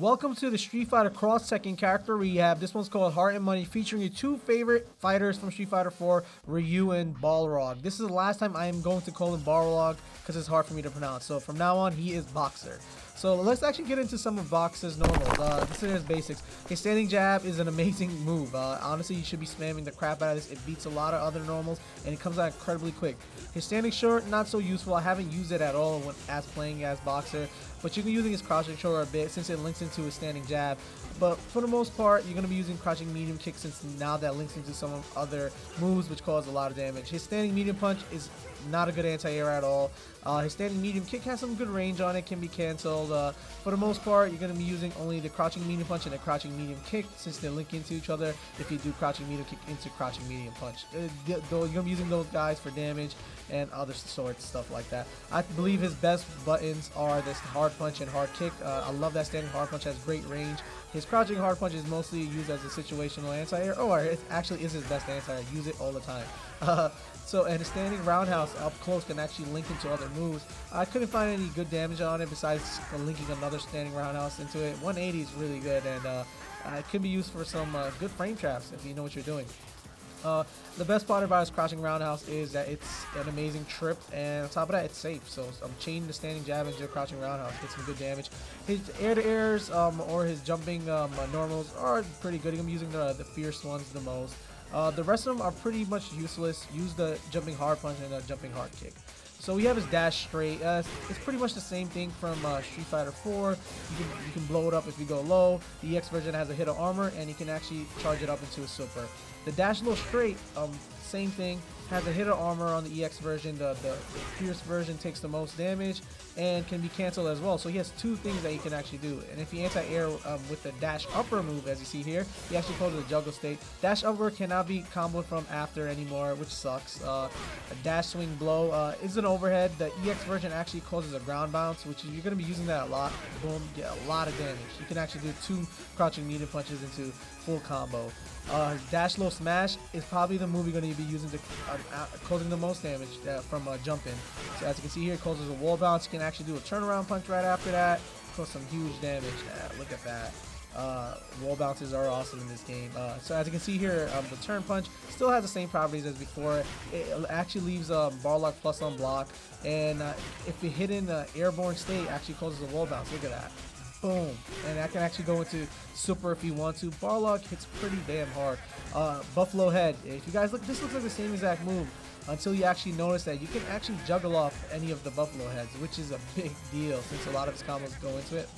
Welcome to the Street Fighter Cross Tekken character Rehab. This one's called Heart and Money, featuring your two favorite fighters from Street Fighter 4, Ryu and Balrog. This is the last time I am going to call him Balrog because it's hard for me to pronounce. So from now on, he is Boxer. So let's actually get into some of Boxer's normals. This is his basics. His standing jab is an amazing move. Honestly, you should be spamming the crap out of this. It beats a lot of other normals, and it comes out incredibly quick. His standing short, not so useful. I haven't used it at all when playing as Boxer, but you can be using his crouching short a bit since it links into his standing jab. But for the most part, you're going to be using crouching medium kick since now that links into some other moves which cause a lot of damage. His standing medium punch is not a good anti-air at all. His standing medium kick has some good range on it, can be cancelled. For the most part, you're going to be using only the crouching medium punch and the crouching medium kick since they link into each other if you do crouching medium kick into crouching medium punch. You're going to be using those guys for damage and other sorts, stuff like that. I believe his best buttons are this hard punch and hard kick. I love that standing hard punch, has great range. His crouching hard punch is mostly used as a situational anti-air, or it actually is his best anti-air. Use it all the time. And his standing roundhouse up close can actually link into other moves. I couldn't find any good damage on it besides linking another standing roundhouse into it. 180 is really good, and it can be used for some good frame traps if you know what you're doing. The best part about his crouching roundhouse is that it's an amazing trip, and on top of that, it's safe. So I'm chaining the standing jab into the crouching roundhouse, get some good damage. His air-to-airs or his jumping normals are pretty good. I'm using the fierce ones the most. The rest of them are pretty much useless. Use the jumping hard punch and the jumping hard kick. So we have his dash straight. It's pretty much the same thing from Street Fighter 4. You can blow it up if you go low. The EX version has a hit of armor, and you can actually charge it up into a super. The dash low straight, same thing, has a hit of armor on the EX version. The fierce version takes the most damage and can be cancelled as well. So he has two things that he can actually do. And if you anti-air with the dash upper move, as you see here, he actually calls it a juggle state. Dash upper cannot be comboed from after anymore, which sucks. A dash swing blow is an overhead. The EX version actually causes a ground bounce, which you're going to be using that a lot. Boom, get a lot of damage. You can actually do two crouching medium punches into full combo. Dash low smash is probably the move you're going to be using to causing the most damage from jumping. So as you can see here, it causes a wall bounce. You can actually do a turnaround punch right after that, cause some huge damage. Look at that. Wall bounces are awesome in this game. So as you can see here, the turn punch still has the same properties as before. It actually leaves Balrog plus on block, and if you hit in the airborne state, it actually causes a wall bounce. Look at that. Boom. And that can actually go into super if you want to. Balrog hits pretty damn hard. Buffalo head. If you guys look, this looks like the same exact move until you actually notice that you can actually juggle off any of the buffalo heads, which is a big deal since a lot of his combos go into it.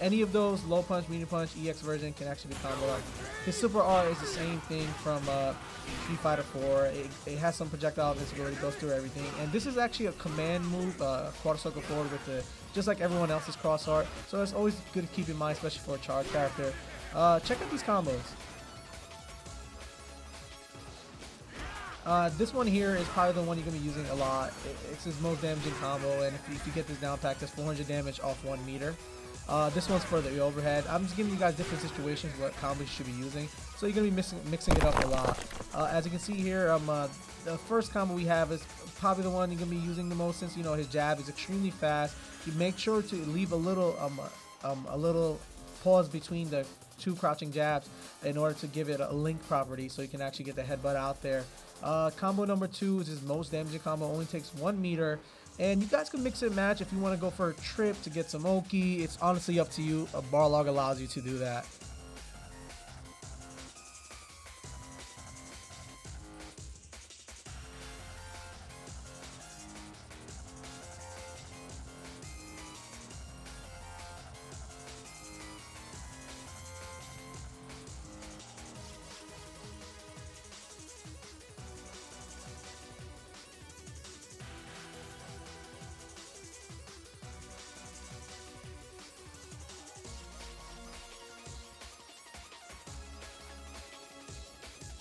Any of those low punch, medium punch, EX version can actually be comboed up. His super R is the same thing from Street Fighter 4. It has some projectile invincibility, goes through everything. And this is actually a command move, quarter circle forward with just like everyone else's cross art. So it's always good to keep in mind, especially for a charge character. Check out these combos. This one here is probably the one you're going to be using a lot. It's his most damaging combo, and if you get this down pack, that's 400 damage off 1 meter. This one's for the overhead. I'm just giving you guys different situations what combos you should be using, so you're going to be mixing it up a lot. As you can see here, the first combo we have is probably the one you're going to be using the most since, you know, his jab is extremely fast. You make sure to leave a little pause between the two crouching jabs in order to give it a link property so you can actually get the headbutt out there. Combo number 2 is his most damaging combo, only takes 1 meter. And you guys can mix and match if you want to go for a trip to get some Oki. It's honestly up to you. Balrog allows you to do that.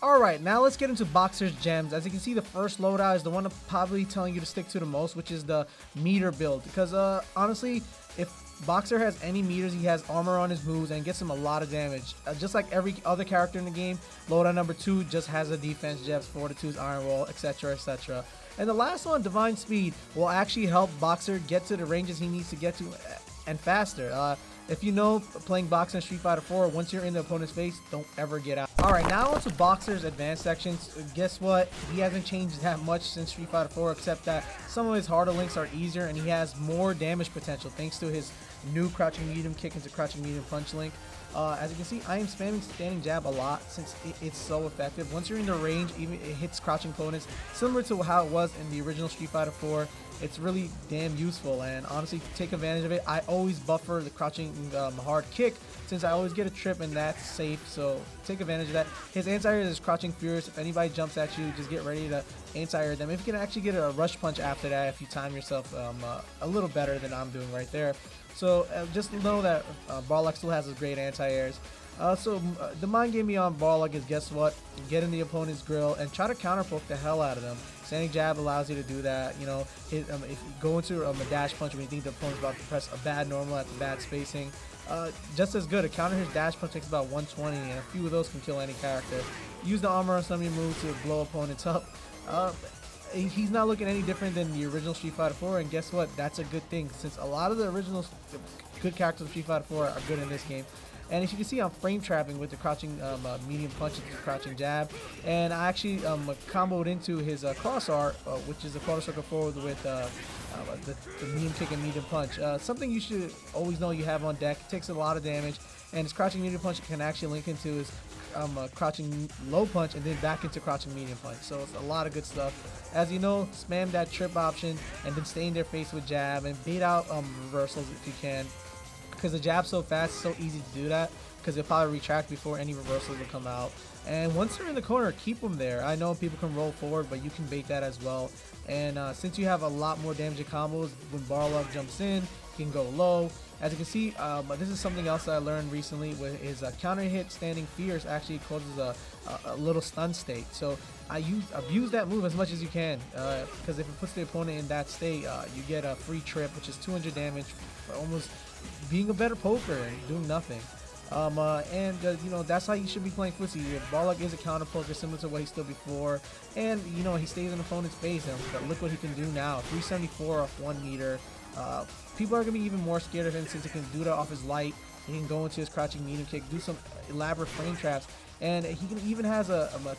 Alright, now let's get into Boxer's gems. As you can see, the first loadout is the one I'm probably telling you to stick to the most, which is the meter build. Because honestly, if Boxer has any meters, he has armor on his moves and gets him a lot of damage. Just like every other character in the game, loadout number 2 just has a defense, jabs, fortitude, iron wall, etc, etc. And the last one, Divine Speed, will actually help Boxer get to the ranges he needs to get to and faster. If you know playing boxing in Street Fighter 4, once you're in the opponent's face, don't ever get out. Alright, now on to Boxer's advanced sections. Guess what? He hasn't changed that much since Street Fighter 4, except that some of his harder links are easier and he has more damage potential thanks to his new crouching medium kick into crouching medium punch link. As you can see, I am spamming standing jab a lot since it's so effective. Once you're in the range, even it hits crouching opponents, similar to how it was in the original Street Fighter 4. It's really damn useful, and honestly, take advantage of it. I always buffer the crouching hard kick since I always get a trip and that's safe, so take advantage of that. His anti-air is crouching furious. If anybody jumps at you, just get ready to anti-air them. If you can actually get a rush punch after that, if you time yourself a little better than I'm doing right there. So just know that Balrog still has his great anti-airs. The mind game beyond Balrog is, guess what? Get in the opponent's grill and try to counter poke the hell out of them. Standing jab allows you to do that. You know, if you go into a dash punch when you think the opponent's about to press a bad normal at the bad spacing, just as good. A counter his dash punch takes about 120, and a few of those can kill any character. Use the armor on some of your moves to blow opponents up. He's not looking any different than the original Street Fighter 4, and guess what? That's a good thing, since a lot of the original good characters of Street Fighter 4 are good in this game. And as you can see, I'm frame trapping with the crouching medium punch into the crouching jab, and I actually comboed into his cross art, which is a quarter circle forward with the medium kick and medium punch. Something you should always know you have on deck. It takes a lot of damage, and his crouching medium punch can actually link into his crouching low punch and then back into crouching medium punch. So it's a lot of good stuff. As you know, spam that trip option and then stay in their face with jab and bait out reversals if you can, because the jab's so fast, it's so easy to do that, because they'll probably retract before any reversals will come out. And once they're in the corner, keep them there. I know people can roll forward, but you can bait that as well. And since you have a lot more damaging combos, when Balrog jumps in, you can go low. As you can see, this is something else that I learned recently, with his counter hit standing fierce actually causes a little stun state. So abuse that move as much as you can, because if it puts the opponent in that state, you get a free trip, which is 200 damage for almost being a better poker and doing nothing. You know, that's how you should be playing footsie. Balrog is a counter poker similar to what he stood before, and you know, he stays in opponent's face, and look what he can do now. 374 off 1 meter. People are going to be even more scared of him since he can do that off his light. He can go into his crouching medium kick, do some elaborate frame traps, and he can even has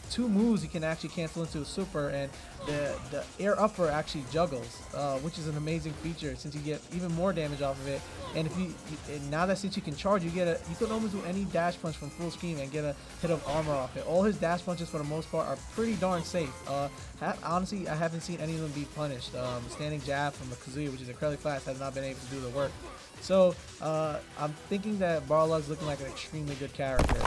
two moves he can actually cancel into a super, and the air upper actually juggles, which is an amazing feature since you get even more damage off of it. And now that since you can charge, you can almost do any dash punch from full screen and get a hit of armor off it. All his dash punches for the most part are pretty darn safe. Honestly, I haven't seen any of them be punished. Standing jab from the Kazuya, which is incredibly fast, has not been able to do the work. So I'm thinking that Balrog's looking like an extremely good character.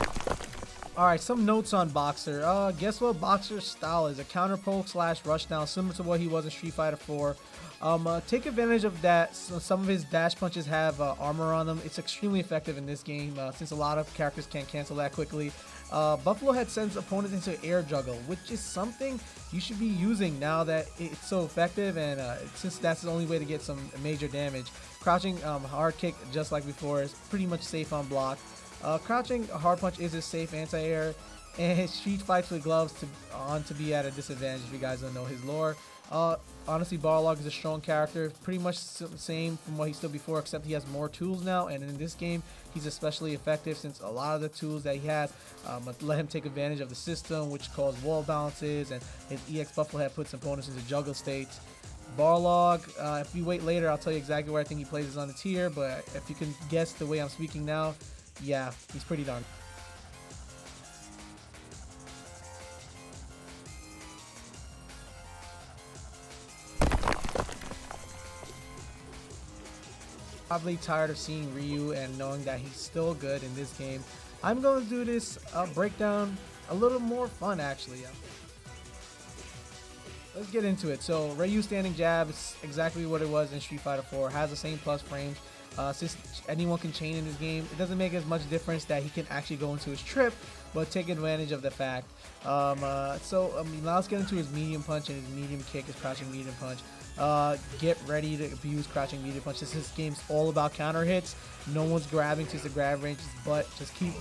Alright, some notes on Boxer. Guess what Boxer's style is? A counter poke / rushdown, similar to what he was in Street Fighter 4. Take advantage of that. So some of his dash punches have armor on them. It's extremely effective in this game, since a lot of characters can't cancel that quickly. Buffalo Head sends opponents into air juggle, which is something you should be using now that it's so effective, and since that's the only way to get some major damage. Crouching hard kick, just like before, is pretty much safe on block. Crouching hard punch is a safe anti-air, and his street fights with gloves to be at a disadvantage if you guys don't know his lore. Honestly, Balrog is a strong character, pretty much the same from what he stood before, except he has more tools now, and in this game he's especially effective since a lot of the tools that he has let him take advantage of the system, which causes wall bounces, and his EX Buffalo Head puts opponents into juggle states. Balrog, if you wait later, I'll tell you exactly where I think he places on the tier, but if you can guess the way I'm speaking now, yeah, he's pretty darn. Probably tired of seeing Ryu and knowing that he's still good in this game. I'm going to do this breakdown a little more fun, actually. Let's get into it. So Ryu standing jab is exactly what it was in Street Fighter 4. Has the same plus frames. Since anyone can chain in this game, it doesn't make as much difference that he can actually go into his trip, but take advantage of the fact. Now let's get into his medium punch and his medium kick, his crouching medium punch. Get ready to abuse crouching medium punch. This game's all about counter hits. No one's grabbing to the grab range, but just keep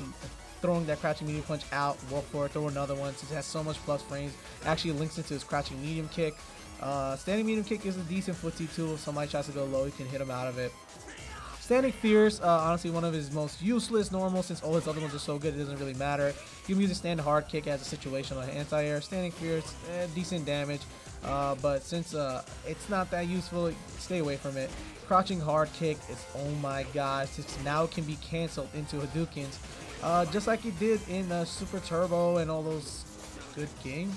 throwing that crouching medium punch out, walk forward, throw another one. Since it has so much plus frames, actually links into his crouching medium kick. Standing medium kick is a decent footsie tool. If somebody tries to go low, you can hit him out of it. Standing Fierce, honestly one of his most useless normals, since all his other ones are so good it doesn't really matter. You can use a stand hard kick as a situational anti-air. Standing Fierce, decent damage, but since it's not that useful, stay away from it. Crouching hard kick is, oh my god, since now it can be cancelled into Hadoukens, just like it did in Super Turbo and all those good games.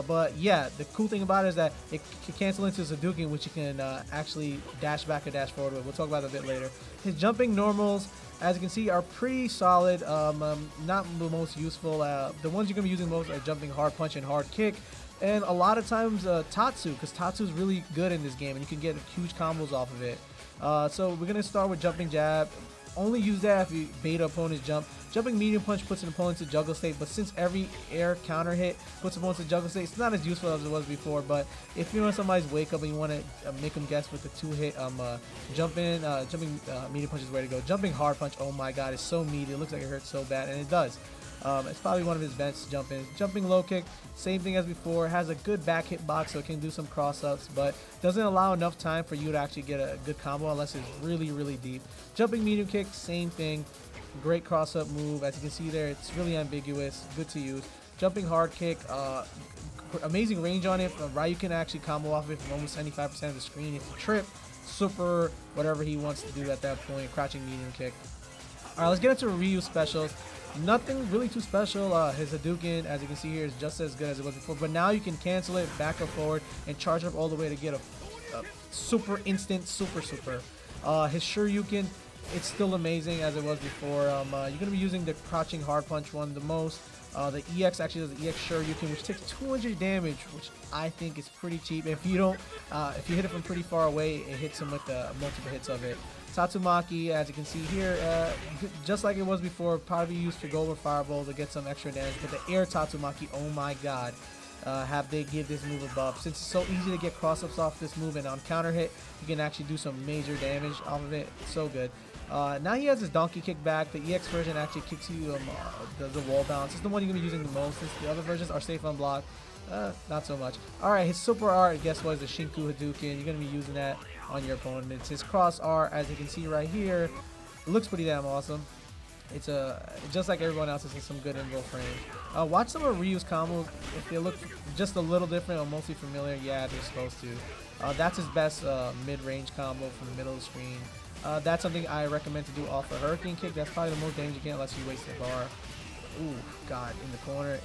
But yeah, the cool thing about it is that it can cancel into his Hadouken, which you can actually dash back or dash forward with. We'll talk about that a bit later. His jumping normals, as you can see, are pretty solid. Not the most useful. The ones you're going to be using most are jumping hard punch and hard kick. And a lot of times Tatsu, because Tatsu is really good in this game and you can get huge combos off of it. So we're going to start with jumping jab. Only use that if you bait opponent's jump. Jumping medium punch puts an opponent to juggle state, but since every air counter hit puts opponents to juggle state, it's not as useful as it was before. But if you're on somebody's wake up and you want to make them guess with the 2-hit jumping medium punch is where to go. Jumping hard punch, oh my god, it's so meaty. It looks like it hurts so bad, and it does. It's probably one of his best jump-ins. Jumping low kick, same thing as before, has a good back hit box so it can do some cross-ups, but doesn't allow enough time for you to actually get a good combo unless it's really, really deep. Jumping medium kick, same thing. Great cross-up move. As you can see there, it's really ambiguous, good to use. Jumping hard kick, amazing range on it. Ryu can actually combo off of it from almost 75% of the screen. If you trip, super, whatever he wants to do at that point. Crouching medium kick. Alright, let's get into Ryu specials. Nothing really too special. His Hadouken, as you can see here, is just as good as it was before, but now you can cancel it back or forward and charge up all the way to get a super instant super. His Shoryuken, it's still amazing as it was before. You're going to be using the crouching hard punch one the most. The EX actually does the EX Shoryuken, which takes 200 damage, which I think is pretty cheap. If you don't, if you hit it from pretty far away, it hits him with multiple hits of it. Tatsumaki, as you can see here, just like it was before, probably used to go over fireball to get some extra damage. But the air Tatsumaki, oh my god, have they give this move a buff. Since it's so easy to get cross-ups off this move, and on counter hit, you can actually do some major damage off of it. It's so good. Now he has his donkey kick back. The EX version actually kicks you the wall bounce. It's the one you're going to be using the most. Since the other versions are safe on block. Not so much. Alright, his super art, guess what, is the Shinku Hadouken. You're going to be using that on your opponent. It's his cross art, as you can see right here. It looks pretty damn awesome. It's just like everyone else, it's some good invo frame. Watch some of Ryu's combos. If they look just a little different or mostly familiar, yeah, they're supposed to. That's his best mid-range combo from the middle of the screen. That's something I recommend to do off a Hurricane Kick. That's probably the most damage you can unless you waste the bar. Ooh, god, in the corner.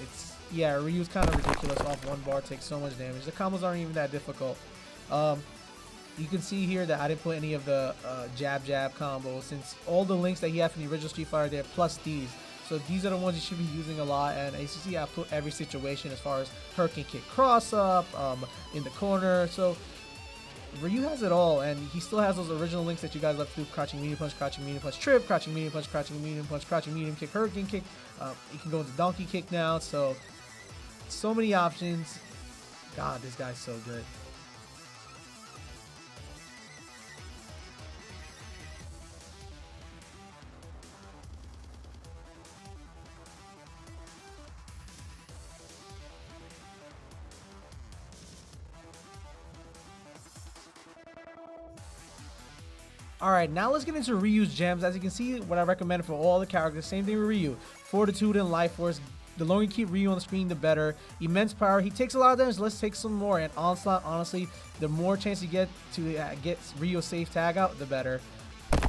Yeah, Ryu's kind of ridiculous. Off one bar takes so much damage. The combos aren't even that difficult. You can see here that I didn't put any of the jab combos, since all the links that he had from the original Street Fighter there, plus these. So these are the ones you should be using a lot, and as you see, I put every situation as far as Hurricane Kick cross up, in the corner. So Ryu has it all, and he still has those original links that you guys left to do: crouching medium punch, trip, crouching medium punch, crouching medium kick, Hurricane Kick. You can go into donkey kick now, so many options. God, this guy's so good. Alright, now let's get into Ryu's gems. As you can see, what I recommend for all the characters, same thing with Ryu. Fortitude and Life Force. The longer you keep Ryu on the screen, the better. Immense Power. He takes a lot of damage. Let's take some more. And Onslaught, honestly, the more chance you get to get Ryu a safe tag out, the better.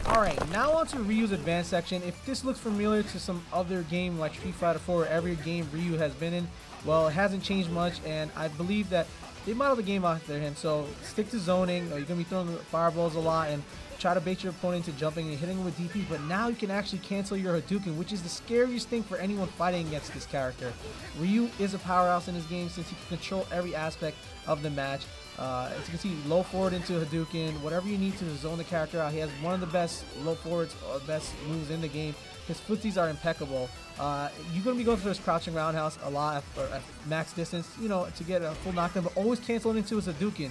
Alright, now on to Ryu's advanced section. If this looks familiar to some other game like Street Fighter 4 or every game Ryu has been in, well, it hasn't changed much, and I believe that they modeled the game after him. So stick to zoning. You're going to be throwing fireballs a lot and try to bait your opponent into jumping and hitting him with DP, but now you can actually cancel your Hadouken, which is the scariest thing for anyone fighting against this character. Ryu is a powerhouse in this game since he can control every aspect of the match. As you can see, low forward into Hadouken, whatever you need to zone the character out. He has one of the best low forwards, best moves in the game. His footsies are impeccable. You're going to be going for his crouching roundhouse a lot at max distance, you know, to get a full knockdown, but always cancel it into his Hadouken.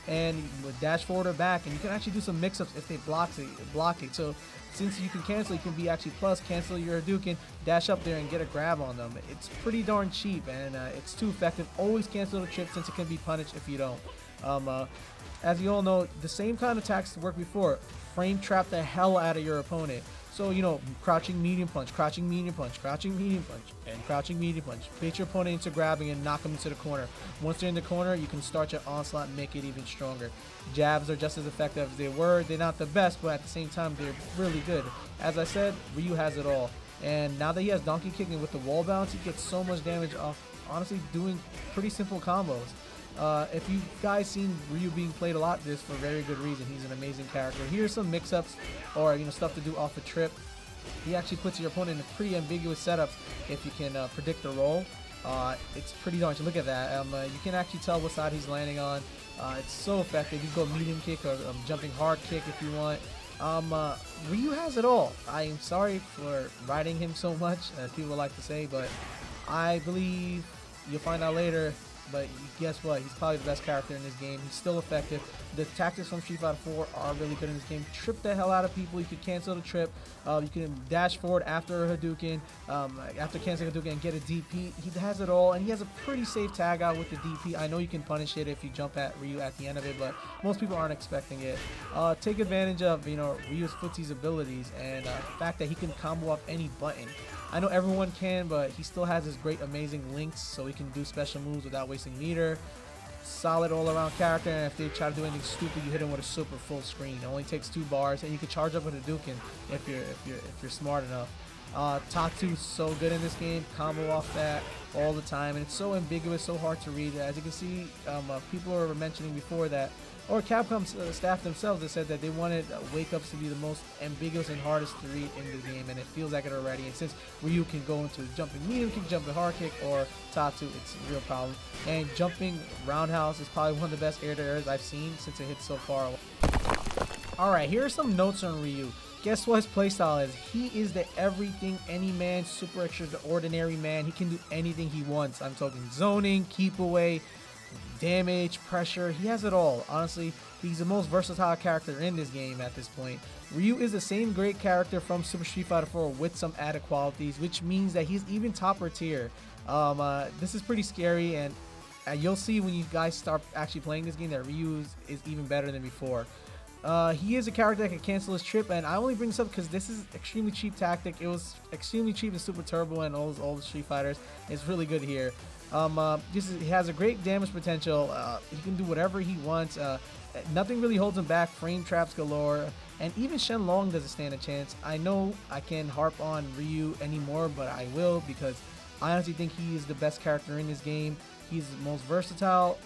And with dash forward or back, and you can actually do some mix-ups if they block it. So since you can cancel, you can be actually plus cancel your Hadouken, dash up there and get a grab on them. It's pretty darn cheap, and it's too effective. Always cancel the trip since it can be punished if you don't. As you all know, the same kind of attacks worked before. Frame trap the hell out of your opponent. So, you know, crouching medium punch, crouching medium punch, crouching medium punch, and crouching medium punch. Bait your opponent into grabbing and knock them into the corner. Once they're in the corner, you can start your onslaught and make it even stronger. Jabs are just as effective as they were. They're not the best, but at the same time, they're really good. As I said, Ryu has it all. And now that he has donkey kicking with the wall bounce, he gets so much damage off, honestly, doing pretty simple combos. If you guys seen Ryu being played a lot, this for very good reason. He's an amazing character. Here's some mix-ups or, you know, stuff to do off the trip. He actually puts your opponent in a pretty ambiguous setups if you can predict the roll. It's pretty darn. Look at that. You can actually tell what side he's landing on. It's so effective. You can go medium kick or jumping hard kick if you want. Ryu has it all. I am sorry for riding him so much, as people like to say, but I believe you'll find out later. But guess what? He's probably the best character in this game. He's still effective. The tactics from Street Fighter 4 are really good in this game. Trip the hell out of people. You can cancel the trip. You can dash forward after a Hadouken, after canceling Hadouken and get a DP. He has it all, and he has a pretty safe tag out with the DP. I know you can punish it if you jump at Ryu at the end of it, but most people aren't expecting it. Take advantage of, you know, Ryu's footsies abilities and the fact that he can combo up any button. I know everyone can, but he still has his great, amazing links, so he can do special moves without wasting meter. Solid all-around character, and if they try to do anything stupid, you hit him with a super full screen. It only takes 2 bars, and you can charge up with a Hadouken if you're smart enough. Tatsu's so good in this game. Combo off that all the time, and it's so ambiguous, so hard to read. As you can see, people were mentioning before that, or Capcom staff themselves, they said that they wanted wake-ups to be the most ambiguous and hardest to read in the game, and it feels like it already. And since Ryu can go into jumping medium kick, jumping hard kick, or Tatsu, it's a real problem. And jumping roundhouse is probably one of the best air-to-airs I've seen since it hit so far away. Alright, here are some notes on Ryu. Guess what his playstyle is? He is the everything, any man, super extraordinary man. He can do anything he wants. I'm talking zoning, keep away, damage, pressure. He has it all. Honestly, he's the most versatile character in this game at this point. Ryu is the same great character from Super Street Fighter 4 with some added qualities, which means that he's even topper tier. This is pretty scary, and you'll see when you guys start actually playing this game that Ryu is even better than before. He is a character that can cancel his trip, and I only bring this up because this is extremely cheap tactic. It was extremely cheap in Super Turbo and all the Street Fighters. It's really good here. He has a great damage potential. He can do whatever he wants. Nothing really holds him back. Frame traps galore, and even Shenlong doesn't stand a chance. I know I can't harp on Ryu anymore, but I will because I honestly think he is the best character in this game. He's the most versatile.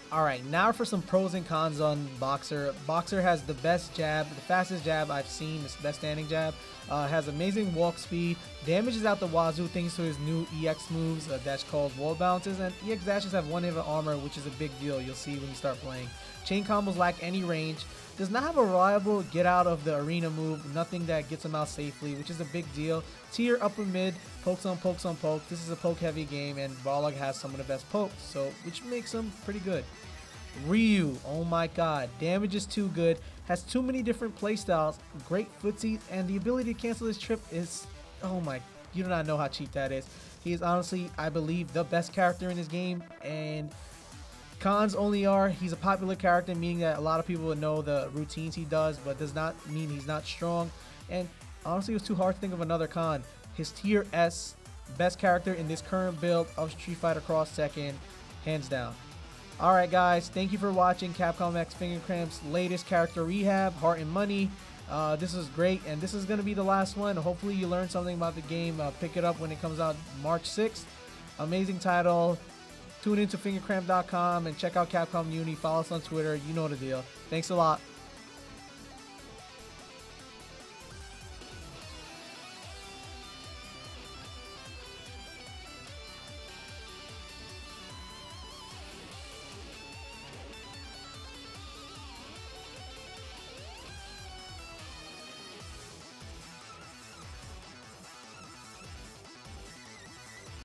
Alright, now for some pros and cons on Boxer. Boxer has the best jab, the fastest jab I've seen, the best standing jab. Has amazing walk speed, damages out the wazoo thanks to his new EX moves that's called wall bounces, and EX dashes have 1 hit of armor, which is a big deal. You'll see when you start playing. Chain combos lack any range. Does not have a reliable get out of the arena move, nothing that gets him out safely, which is a big deal. Tier upper mid, pokes on pokes on poke. This is a poke heavy game, and Balrog has some of the best pokes, so which makes him pretty good. Ryu, oh my god, damage is too good, has too many different playstyles, great footsies, and the ability to cancel his trip is, oh my, you do not know how cheap that is. He is honestly, I believe, the best character in this game, and cons only are, he's a popular character, meaning that a lot of people would know the routines he does, but does not mean he's not strong, and honestly, it was too hard to think of another con. His tier S, best character in this current build of Street Fighter X Tekken, hands down. Alright guys, thank you for watching Capcom X FingerCramp's latest character Rehab, Heart and Money. This was great, and this is going to be the last one. Hopefully you learned something about the game. Pick it up when it comes out March 6th. Amazing title. Tune into fingercramp.com and check out Capcom Uni. Follow us on Twitter. You know the deal. Thanks a lot.